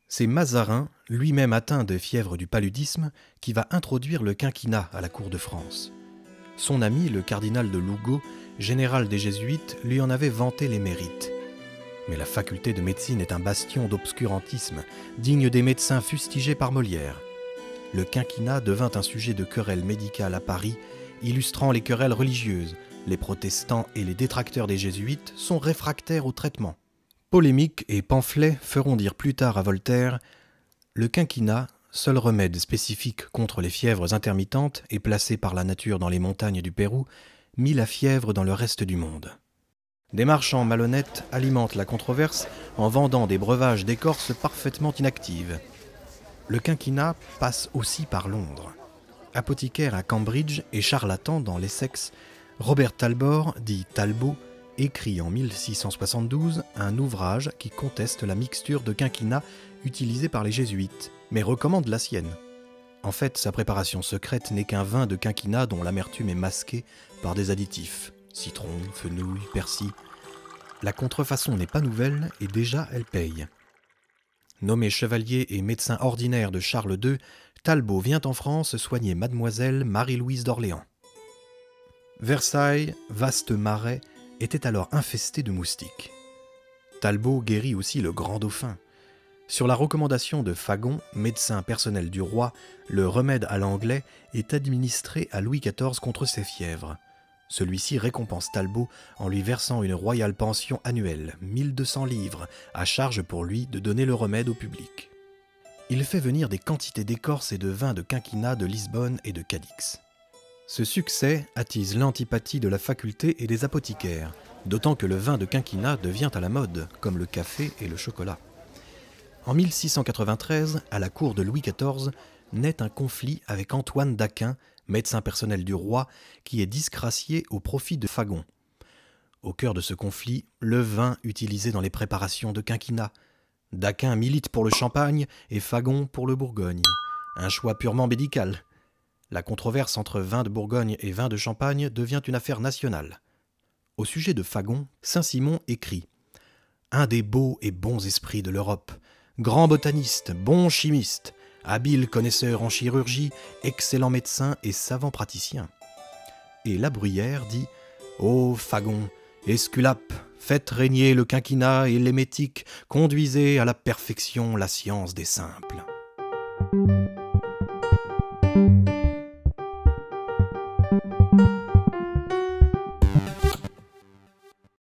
C'est Mazarin, lui-même atteint de fièvre du paludisme, qui va introduire le quinquennat à la cour de France. Son ami, le cardinal de Lugo, général des Jésuites, lui en avait vanté les mérites. Mais la faculté de médecine est un bastion d'obscurantisme, digne des médecins fustigés par Molière. Le quinquennat devint un sujet de querelle médicale à Paris, illustrant les querelles religieuses. Les protestants et les détracteurs des Jésuites sont réfractaires au traitement. Polémiques et pamphlets feront dire plus tard à Voltaire « Le quinquennat, seul remède spécifique contre les fièvres intermittentes et placé par la nature dans les montagnes du Pérou, mit la fièvre dans le reste du monde. » Des marchands malhonnêtes alimentent la controverse en vendant des breuvages d'écorce parfaitement inactives. Le quinquennat passe aussi par Londres. Apothicaire à Cambridge et charlatan dans l'Essex, Robert Talbot, dit Talbot, écrit en 1672 un ouvrage qui conteste la mixture de quinquennat utilisée par les jésuites, mais recommande la sienne. En fait, sa préparation secrète n'est qu'un vin de quinquennat dont l'amertume est masquée par des additifs, citron, fenouil, persil. La contrefaçon n'est pas nouvelle et déjà elle paye. Nommé chevalier et médecin ordinaire de Charles II, Talbot vient en France soigner mademoiselle Marie-Louise d'Orléans. Versailles, vaste marais, était alors infesté de moustiques. Talbot guérit aussi le grand dauphin. Sur la recommandation de Fagon, médecin personnel du roi, le remède à l'anglais est administré à Louis XIV contre ses fièvres. Celui-ci récompense Talbot en lui versant une royale pension annuelle, 1200 livres, à charge pour lui de donner le remède au public. Il fait venir des quantités d'écorce et de vin de quinquennat de Lisbonne et de Cadix. Ce succès attise l'antipathie de la faculté et des apothicaires, d'autant que le vin de quinquennat devient à la mode, comme le café et le chocolat. En 1693, à la cour de Louis XIV, naît un conflit avec Antoine d'Aquin, médecin personnel du roi, qui est disgracié au profit de Fagon. Au cœur de ce conflit, le vin utilisé dans les préparations de quinquennat. D'Aquin milite pour le champagne et Fagon pour le Bourgogne. Un choix purement médical. La controverse entre vin de Bourgogne et vin de Champagne devient une affaire nationale. Au sujet de Fagon, Saint-Simon écrit « Un des beaux et bons esprits de l'Europe, grand botaniste, bon chimiste, habile connaisseur en chirurgie, excellent médecin et savant praticien. » Et La Bruyère dit « Ô Fagon, Esculape, faites régner le quinquennat et l'émétique, conduisez à la perfection la science des simples. »